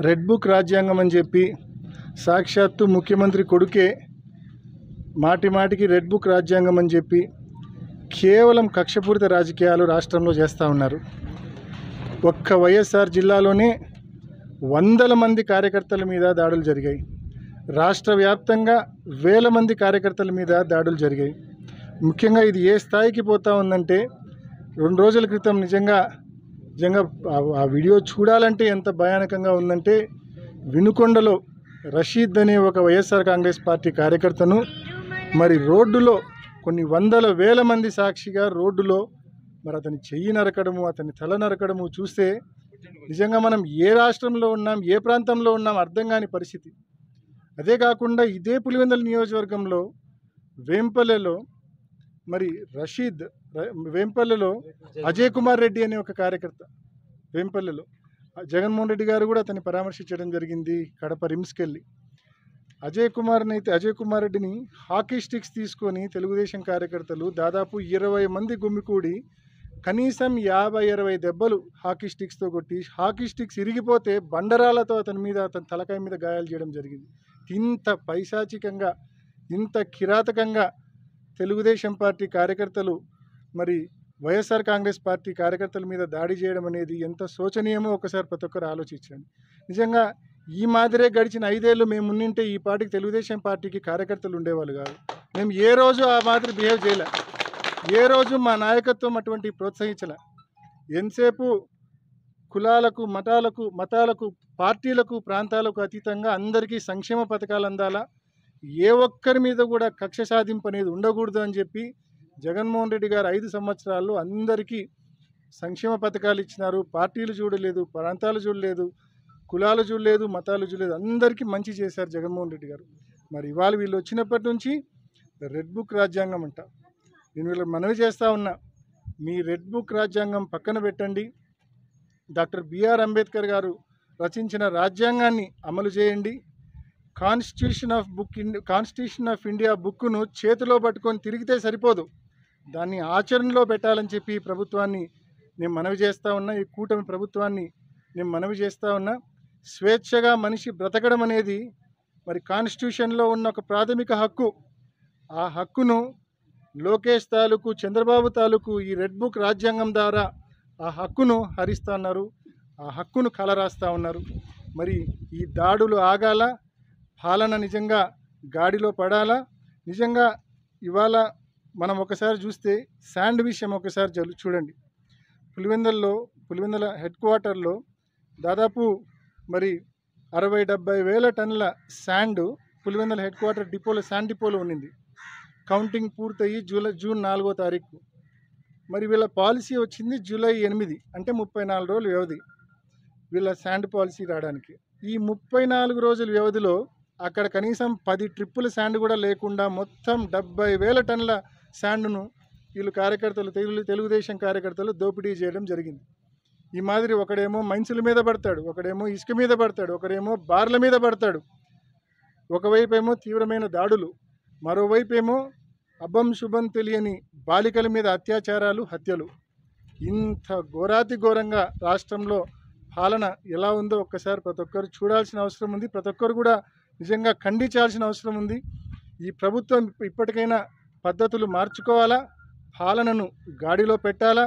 Red book రాజ్యాంగం అని చెప్పి సాక్షాత్తు ముఖ్యమంత్రి కొడుకే మాటి మాటికి రెడ్ బుక్ రాజ్యాంగం అని చెప్పి కేవలం కక్షపూరిత రాజకీయాలు రాష్ట్రంలో చేస్తూ ఉన్నారు. ఒక్క వైఎస్ఆర్ జిల్లాలోనే వందల మంది కార్యకర్తల మీద దాడులు జరిగాయి. రాష్ట్ర వ్యాప్తంగా వేల మంది కార్యకర్తల మీద దాడులు జరిగాయి. ముఖ్యంగా ఇది ఏ స్థాయికి పోతా ఉందంటే 2 రోజుల క్రితం నిజంగా ఆ వీడియో చూడాలంటే ఎంత భయానకంగా ఉందంటే, వినుకొండలో రషీద్ అనే ఒక వైఎస్ఆర్ కాంగ్రెస్ పార్టీ కార్యకర్తను మరి రోడ్డులో కొన్ని వందల వేల మంది సాక్షిగా రోడ్డులో మరి అతని చెయ్యి నరకడము, అతని తల నరకడము చూస్తే నిజంగా మనం ఏ రాష్ట్రంలో ఉన్నాం, ఏ ప్రాంతంలో ఉన్నాం అర్థం కాని పరిస్థితి. అదే కాకుండా ఇదే పులివెందుల నియోజకవర్గంలో వేంపల్లెలో మరి వేంపల్లెలో అజయ్ కుమార్ రెడ్డి అనే ఒక కార్యకర్త, వేంపల్లెలో జగన్మోహన్ రెడ్డి గారు కూడా అతన్ని పరామర్శించడం జరిగింది కడప రిమ్స్కి వెళ్ళి. అజయ్ కుమార్ రెడ్డిని హాకీ స్టిక్స్ తీసుకొని తెలుగుదేశం కార్యకర్తలు దాదాపు 20 మంది గుమ్మికూడి కనీసం 50-60 దెబ్బలు హాకీ స్టిక్స్తో కొట్టి, హాకీ స్టిక్స్ ఇరిగిపోతే బండరాలతో అతని తలకాయ మీద గాయాలు చేయడం జరిగింది. ఇంత పైశాచికంగా, ఇంత కిరాతకంగా తెలుగుదేశం పార్టీ కార్యకర్తలు మరి వైఎస్ఆర్ కాంగ్రెస్ పార్టీ కార్యకర్తల మీద దాడి చేయడం అనేది ఎంత శోచనీయమో ఒకసారి ప్రతి ఒక్కరు ఆలోచించండి. నిజంగా ఈ మాదిరే గడిచిన 5 ఏళ్ళు మేము ఉన్నింటే ఈ పార్టీకి, తెలుగుదేశం పార్టీకి కార్యకర్తలు ఉండేవాళ్ళు కాదు. మేము ఏ రోజు ఆ మాదిరి బిహేవ్ చేయలే, ఏ రోజు మా నాయకత్వం అటువంటి ప్రోత్సహించలే. ఎంతసేపు కులాలకు, మతాలకు, పార్టీలకు, ప్రాంతాలకు అతీతంగా అందరికీ సంక్షేమ పథకాలు అందాలా, ఏ ఒక్కరి మీద కూడా కక్ష సాధింపు అనేది ఉండకూడదు అని చెప్పి జగన్మోహన్ రెడ్డి గారు 5 సంవత్సరాల్లో అందరికీ సంక్షేమ పథకాలు ఇచ్చినారు. పార్టీలు చూడలేదు, ప్రాంతాలు చూడలేదు, కులాలు చూడలేదు, మతాలు చూడలేదు, అందరికీ మంచి చేశారు జగన్మోహన్ రెడ్డి గారు. మరి ఇవాళ వీళ్ళు వచ్చినప్పటి నుంచి రెడ్ బుక్ రాజ్యాంగం అంట. నేను వీళ్ళకి మనవి చేస్తూ ఉన్నా, మీ రెడ్ బుక్ రాజ్యాంగం పక్కన పెట్టండి. డాక్టర్ బిఆర్ అంబేద్కర్ గారు రచించిన రాజ్యాంగాన్ని అమలు చేయండి. కాన్స్టిట్యూషన్ ఆఫ్ ఇండియా బుక్ను చేతిలో పట్టుకొని తిరిగితే సరిపోదు, దాన్ని ఆచరణలో పెట్టాలని చెప్పి ప్రభుత్వాన్ని నేను మనవి చేస్తూ ఉన్నా. ఈ కూటమి ప్రభుత్వాన్ని నేను మనవి చేస్తూ ఉన్నా. స్వేచ్ఛగా మనిషి బ్రతకడం అనేది మరి కాన్స్టిట్యూషన్లో ఉన్న ఒక ప్రాథమిక హక్కు. ఆ హక్కును లోకేష్ తాలూకు, చంద్రబాబు తాలూకు ఈ రెడ్ బుక్ రాజ్యాంగం ద్వారా ఆ హక్కును హరిస్తూ ఉన్నారు, ఆ హక్కును కలరాస్తూ ఉన్నారు. మరి ఈ దాడులు ఆగాల, పాలన నిజంగా గాడిలో పడాలా. నిజంగా ఇవాళ మనం ఒకసారి చూస్తే శాండ్ విషయం ఒకసారి చూడండి. పులివెందుల హెడ్ క్వార్టర్లో దాదాపు మరి 60-70 వేల టన్నుల శాండ్ పులివెందుల హెడ్ క్వార్టర్ డిపోలో, శాండ్ డిపోలో ఉన్నింది. కౌంటింగ్ పూర్తయి జూన్ 4వ తారీఖు. మరి వీళ్ళ పాలసీ వచ్చింది జూలై 8, అంటే 34 రోజుల వ్యవధి వీళ్ళ శాండ్ పాలసీ రావడానికి. ఈ 34 రోజుల వ్యవధిలో అక్కడ కనీసం 10 ట్రిప్పుల శాండ్ కూడా లేకుండా మొత్తం 70,000 టన్నుల శాండ్ను వీళ్ళు కార్యకర్తలు, తెలుగుదేశం కార్యకర్తలు దోపిడీ చేయడం జరిగింది. ఈ మాదిరి ఒకడేమో మైన్సుల మీద పడతాడు, ఒకడేమో ఇసుక మీద పడతాడు, ఒకడేమో బార్ల మీద పడతాడు. ఒకవైపు ఏమో తీవ్రమైన దాడులు, మరోవైపు ఏమో అబ్బం శుభం తెలియని బాలికల మీద అత్యాచారాలు, హత్యలు. ఇంత ఘోరాతి ఘోరంగా రాష్ట్రంలో పాలన ఎలా ఉందో ఒక్కసారి ప్రతి ఒక్కరు చూడాల్సిన అవసరం ఉంది. ప్రతి ఒక్కరు కూడా నిజంగా ఖండించాల్సిన అవసరం ఉంది. ఈ ప్రభుత్వం ఇప్పటికైనా పద్ధతులు మార్చుకోవాలా, పాలనను గాడిలో పెట్టాలా.